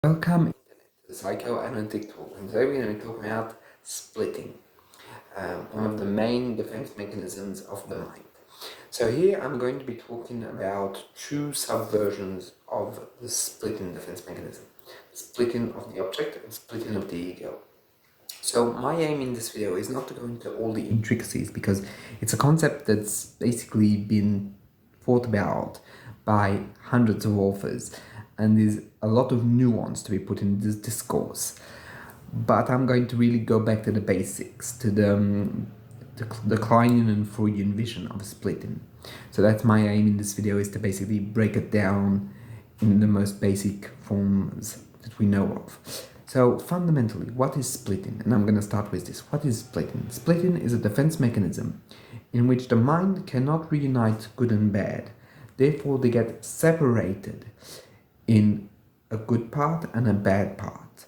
Welcome to the psychoanalytic talk, and today we're going to talk about splitting, one of the main defense mechanisms of the mind. So here I'm going to be talking about two subversions of the splitting defense mechanism: splitting of the object and splitting of the ego. So my aim in this video is not to go into all the intricacies, because it's a concept that's basically been thought about by hundreds of authors, and there's a lot of nuance to be put in this discourse. But I'm going to really go back to the basics, to the Kleinian and Freudian vision of splitting. So that's my aim in this video, is to basically break it down in the most basic forms that we know of. So fundamentally, what is splitting? And I'm going to start with this. What is splitting? Splitting is a defense mechanism in which the mind cannot reunite good and bad. Therefore, they get separated in a good part and a bad part.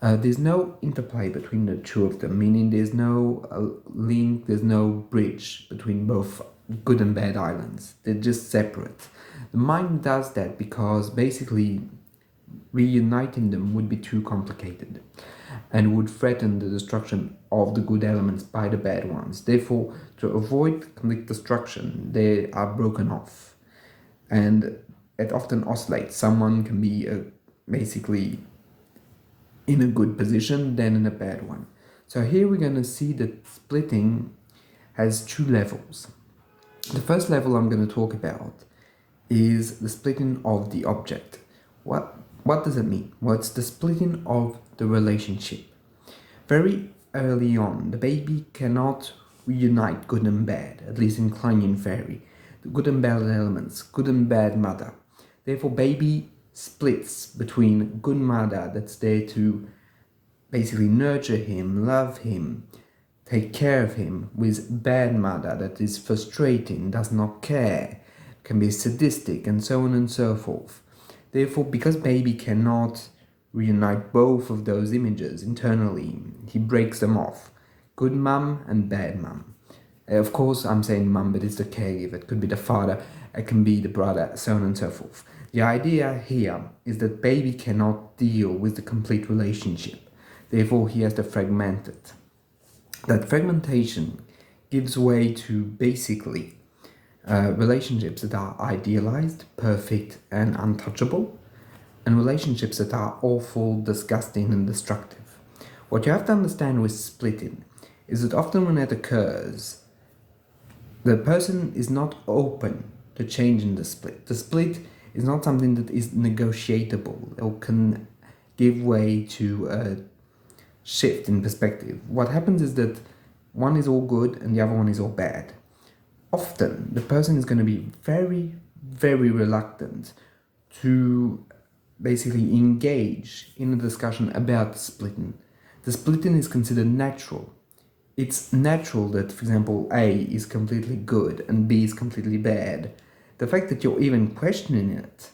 There's no interplay between the two of them, meaning there's no link, there's no bridge between both good and bad islands. They're just separate. The mind does that because basically reuniting them would be too complicated and would threaten the destruction of the good elements by the bad ones. Therefore, to avoid complete destruction, they are broken off. And it often oscillates. Someone can be basically in a good position, then in a bad one. So here we're going to see that splitting has two levels. The first level I'm going to talk about is the splitting of the object. What does it mean? Well, it's the splitting of the relationship. Very early on, the baby cannot reunite good and bad, at least in Kleinian theory. The good and bad elements, good and bad mother. Therefore, baby splits between good mother that's there to basically nurture him, love him, take care of him, with bad mother that is frustrating, does not care, can be sadistic, and so on and so forth. Therefore, because baby cannot reunite both of those images internally, he breaks them off. Good mum and bad mum. Of course, I'm saying mum, but it's the caregiver. It could be the father, it can be the brother, so on and so forth. The idea here is that baby cannot deal with the complete relationship. Therefore, he has to fragment it. That fragmentation gives way to basically relationships that are idealized, perfect, and untouchable, and relationships that are awful, disgusting, and destructive. What you have to understand with splitting is that often when it occurs, the person is not open to changing the split. The split is not something that is negotiable or can give way to a shift in perspective. What happens is that one is all good and the other one is all bad. Often the person is going to be very, very reluctant to basically engage in a discussion about splitting. The splitting is considered natural. It's natural that, for example, A is completely good and B is completely bad. The fact that you're even questioning it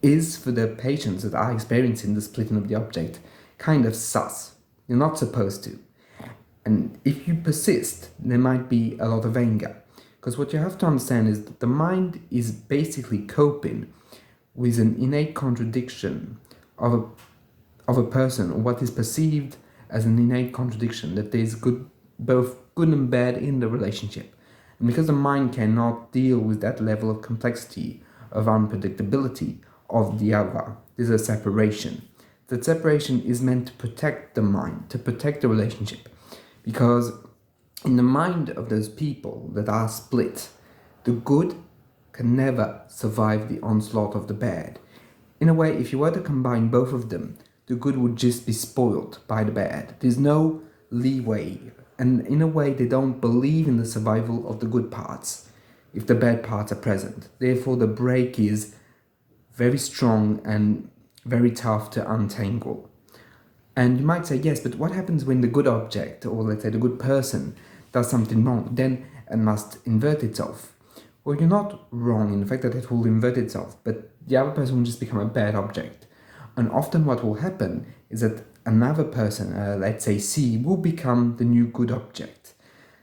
is, for the patients that are experiencing the splitting of the object, kind of sus. You're not supposed to. And if you persist, there might be a lot of anger. Because what you have to understand is that the mind is basically coping with an innate contradiction of a person, or what is perceived as an innate contradiction, that there's both good and bad in the relationship. And because the mind cannot deal with that level of complexity, of unpredictability of the other, there's a separation. That separation is meant to protect the mind, to protect the relationship. Because in the mind of those people that are split, the good can never survive the onslaught of the bad. In a way, if you were to combine both of them, the good would just be spoiled by the bad. There's no leeway. And in a way, they don't believe in the survival of the good parts if the bad parts are present. Therefore, the break is very strong and very tough to untangle. And you might say, yes, but what happens when the good object, or let's say the good person, does something wrong? Then it must invert itself. Well, you're not wrong in the fact that it will invert itself, but the other person will just become a bad object. And often what will happen is that another person, let's say C, will become the new good object.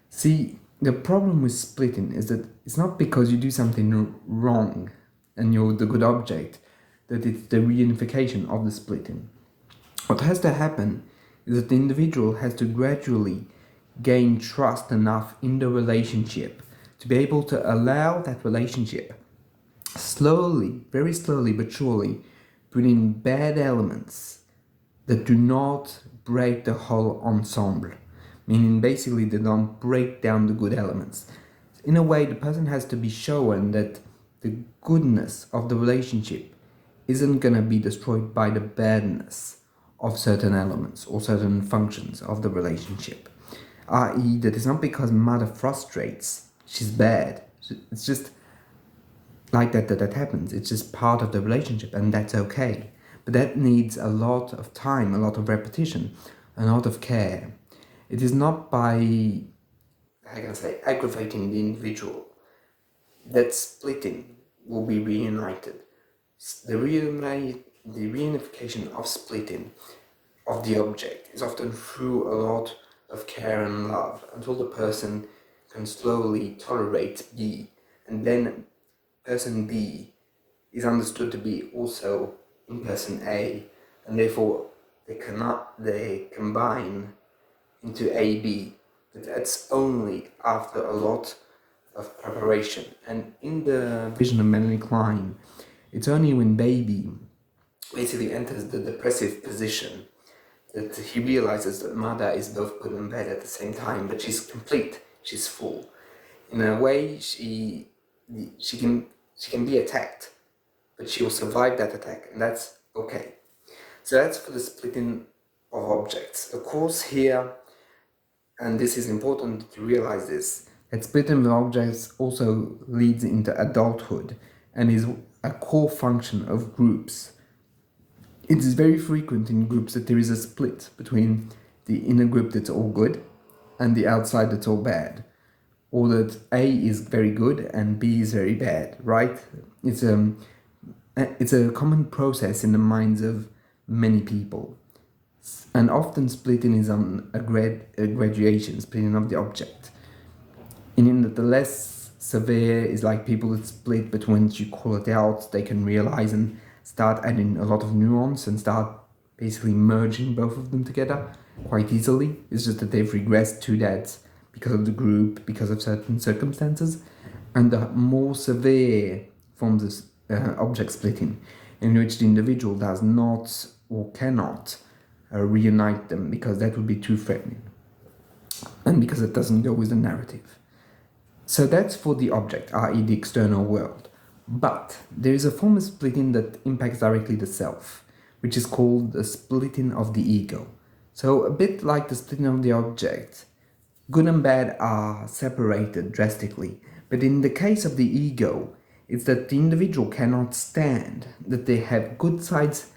See, the problem with splitting is that it's not because you do something wrong and you're the good object that it's the reunification of the splitting. What has to happen is that the individual has to gradually gain trust enough in the relationship to be able to allow that relationship slowly, very slowly but surely, put in bad elements that do not break the whole ensemble, meaning basically they don't break down the good elements. In a way, the person has to be shown that the goodness of the relationship isn't going to be destroyed by the badness of certain elements or certain functions of the relationship. I.e., that it's not because mother frustrates, she's bad. It's just like that happens. It's just part of the relationship, and that's okay. But that needs a lot of time, a lot of repetition, a lot of care. It is not by, how can I say, aggravating the individual that splitting will be reunited. The reunification of splitting of the object is often through a lot of care and love until the person can slowly tolerate B, and then person B is understood to be also in person A, and therefore they combine into AB. But that's only after a lot of preparation. And in the vision of Melanie Klein, it's only when baby basically enters the depressive position that he realizes that mother is both good and bad at the same time, but she's complete, she's full. In a way, she can be attacked, but she will survive that attack, and that's okay. So that's for the splitting of objects. Of course, here, and this is important to realize this, that splitting of objects also leads into adulthood and is a core function of groups. It is very frequent in groups that there is a split between the inner group that's all good and the outside that's all bad, or that A is very good and B is very bad, right? It's a common process in the minds of many people. And often splitting is on a graduation, splitting of the object. Meaning that the less severe is like people that split, but once you call it out, they can realize and start adding a lot of nuance and start basically merging both of them together quite easily. It's just that they've regressed to that because of the group, because of certain circumstances. And the more severe forms of object splitting, in which the individual does not or cannot reunite them, because that would be too threatening, and because it doesn't go with the narrative. So that's for the object, i.e. the external world. But there is a form of splitting that impacts directly the self, which is called the splitting of the ego. So a bit like the splitting of the object, good and bad are separated drastically. But in the case of the ego, it's that the individual cannot stand that they have good sides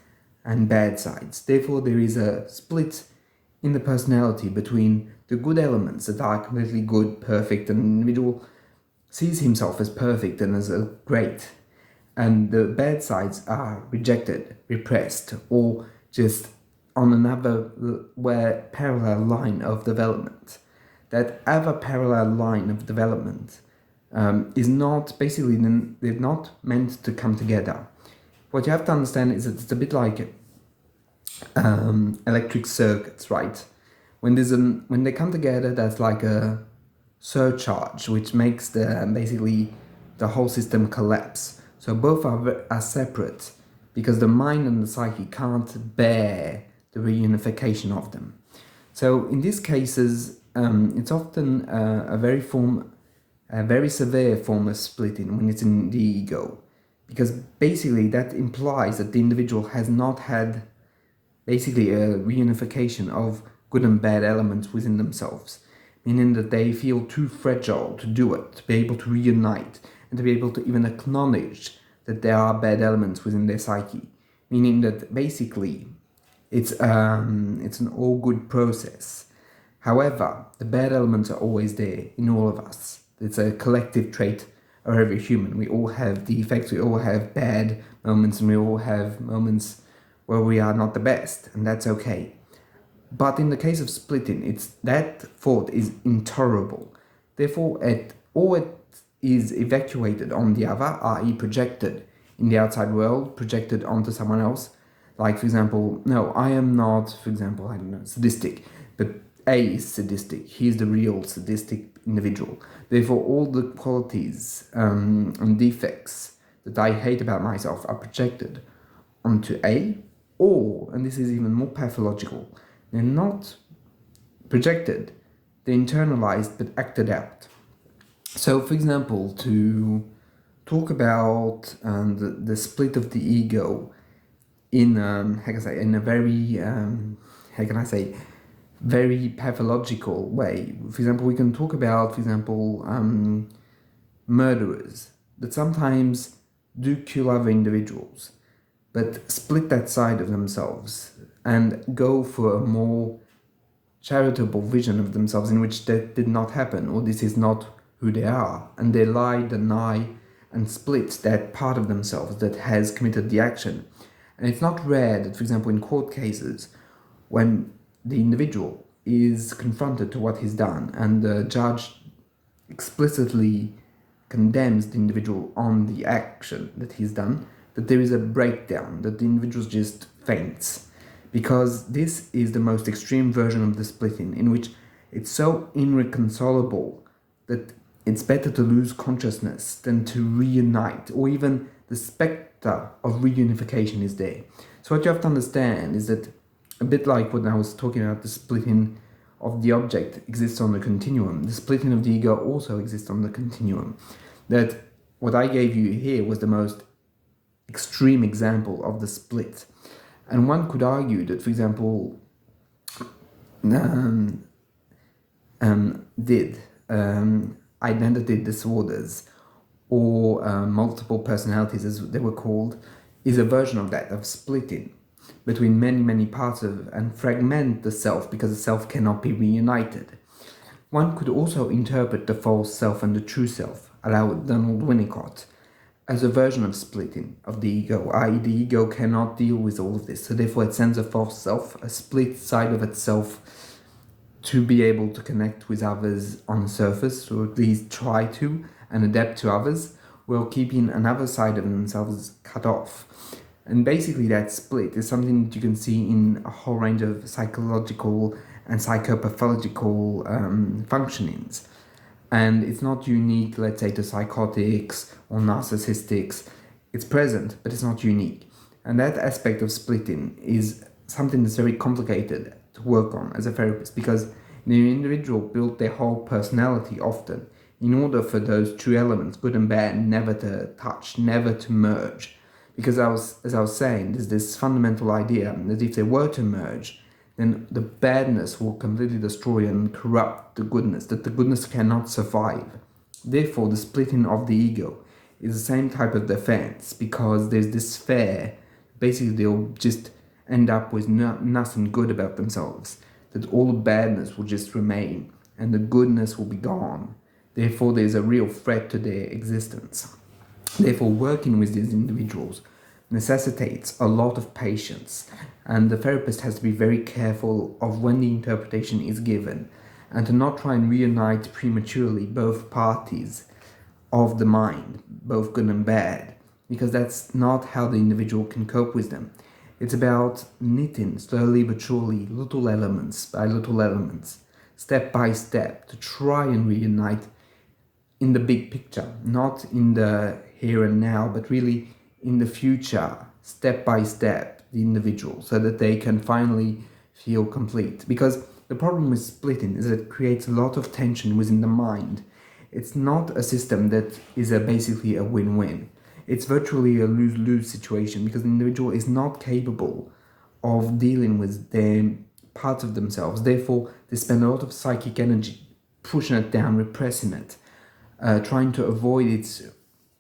and bad sides. Therefore, there is a split in the personality between the good elements that are completely good, perfect, and the individual sees himself as perfect and as a great, and the bad sides are rejected, repressed, or just on another parallel line of development. That other parallel line of development is not, basically, they're not meant to come together. What you have to understand is that it's a bit like electric circuits, right? When they come together, that's like a surcharge, which makes basically the whole system collapse. So both are separate because the mind and the psyche can't bear the reunification of them. So in these cases, it's often a very severe form of splitting when it's in the ego, because basically that implies that the individual has not had basically a reunification of good and bad elements within themselves, meaning that they feel too fragile to do it, to be able to reunite, and to be able to even acknowledge that there are bad elements within their psyche, meaning that basically it's an all good process. However, the bad elements are always there in all of us. It's a collective trait of every human. We all have defects, we all have bad moments, and we all have moments where we are not the best, and that's okay. But in the case of splitting, it's that fault is intolerable. Therefore, all it is evacuated on the other, i.e. projected in the outside world projected onto someone else. Like, for example, no, I am not, for example, I don't know, sadistic, but A is sadistic. He is the real sadistic individual. Therefore, all the qualities and defects that I hate about myself are projected onto A, or, and this is even more pathological, they're not projected, they're internalized but acted out. So, for example, to talk about the split of the ego in how can I say, in a very how can I say, very pathological way. For example, we can talk about, for example, murderers that sometimes do kill other individuals, but split that side of themselves and go for a more charitable vision of themselves in which that did not happen, or this is not who they are, and they lie, deny, and split that part of themselves that has committed the action. And it's not rare that, for example, in court cases, when the individual is confronted to what he's done and the judge explicitly condemns the individual on the action that he's done, that there is a breakdown, that the individual just faints. Because this is the most extreme version of the splitting, in which it's so irreconcilable that it's better to lose consciousness than to reunite, or even the spectre of reunification is there. So what you have to understand is that, a bit like when I was talking about the splitting of the object exists on the continuum, the splitting of the ego also exists on the continuum. That what I gave you here was the most extreme example of the split. And one could argue that, for example, identity disorders, or multiple personalities as they were called, is a version of that, of splitting between many parts of, and fragment the self, because the self cannot be reunited. One could also interpret the false self and the true self, allowed Donald Winnicott, as a version of splitting of the ego, i.e. the ego cannot deal with all of this, so therefore it sends a false self, a split side of itself, to be able to connect with others on the surface, or at least try to, and adapt to others, while keeping another side of themselves cut off. And basically that split is something that you can see in a whole range of psychological and psychopathological functionings. And it's not unique, let's say, to psychotics or narcissistics. It's present, but it's not unique. And that aspect of splitting is something that's very complicated to work on as a therapist, because the individual built their whole personality often in order for those two elements, good and bad, never to touch, never to merge. Because as I was saying, there's this fundamental idea that if they were to merge, then the badness will completely destroy and corrupt the goodness, that the goodness cannot survive. Therefore, the splitting of the ego is the same type of defense, because there's this fear, basically they'll just end up with nothing good about themselves, that all the badness will just remain and the goodness will be gone. Therefore, there's a real threat to their existence. Therefore, working with these individuals necessitates a lot of patience, and the therapist has to be very careful of when the interpretation is given, and to not try and reunite prematurely both parties of the mind, both good and bad, because that's not how the individual can cope with them. It's about knitting slowly but surely, little elements by little elements, step by step, to try and reunite in the big picture, not in the here and now, but really in the future, step by step, the individual, so that they can finally feel complete. Because the problem with splitting is that it creates a lot of tension within the mind. It's not a system that is basically a win-win. It's virtually a lose-lose situation, because the individual is not capable of dealing with their parts of themselves. Therefore, they spend a lot of psychic energy pushing it down, repressing it, trying to avoid its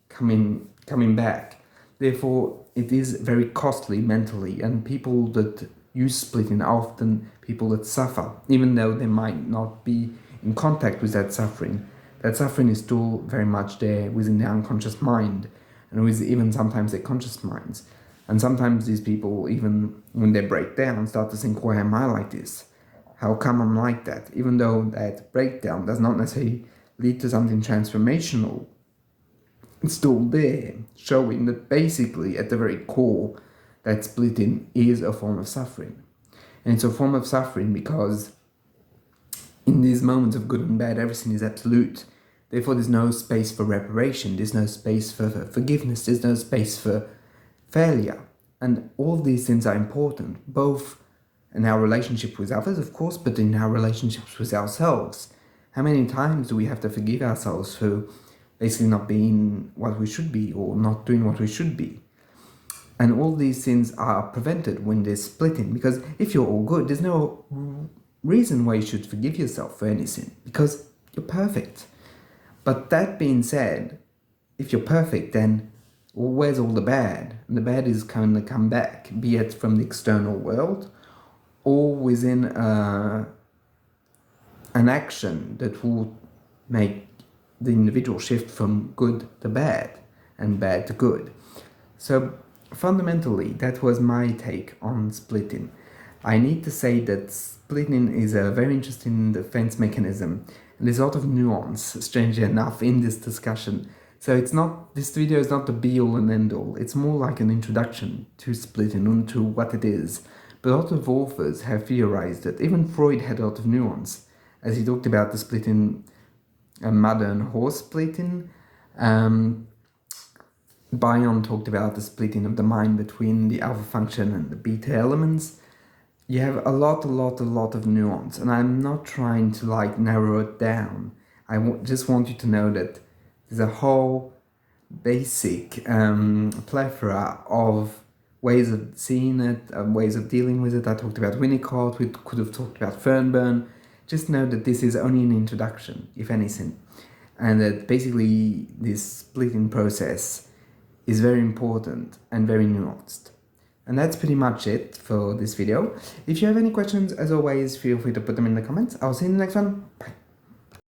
coming back. Therefore, it is very costly mentally, and people that use splitting are often people that suffer, even though they might not be in contact with that suffering. That suffering is still very much there within their unconscious mind, and with even sometimes their conscious minds. And sometimes these people, even when they break down, start to think, why am I like this? How come I'm like that? Even though that breakdown does not necessarily lead to something transformational, it's still there, showing that basically at the very core, that splitting is a form of suffering. And it's a form of suffering because in these moments of good and bad, everything is absolute. Therefore, there's no space for reparation, there's no space for forgiveness, there's no space for failure. And all these things are important, both in our relationship with others, of course, but in our relationships with ourselves. How many times do we have to forgive ourselves for basically not being what we should be or not doing what we should be? And all these things are prevented when there's splitting, because if you're all good, there's no reason why you should forgive yourself for anything, because you're perfect. But that being said, if you're perfect, then where's all the bad? And the bad is going to come back, be it from the external world or within an action that will make the individual shift from good to bad and bad to good. So fundamentally, that was my take on splitting. I need to say that splitting is a very interesting defense mechanism, and there's a lot of nuance, strangely enough, in this discussion. So this video is not the be-all and end-all. It's more like an introduction to splitting and to what it is. But a lot of authors have theorized that even Freud had a lot of nuance, as he talked about the splitting, mother and horse splitting. Bion talked about the splitting of the mind between the alpha function and the beta elements. You have a lot of nuance, and I'm not trying to narrow it down. I just want you to know that there's a whole basic plethora of ways of seeing it, ways of dealing with it. I talked about Winnicott, we could have talked about Fernburn. Just know that this is only an introduction, if anything, and that basically this splitting process is very important and very nuanced. And that's pretty much it for this video. If you have any questions, as always, feel free to put them in the comments. I'll see you in the next one. Bye.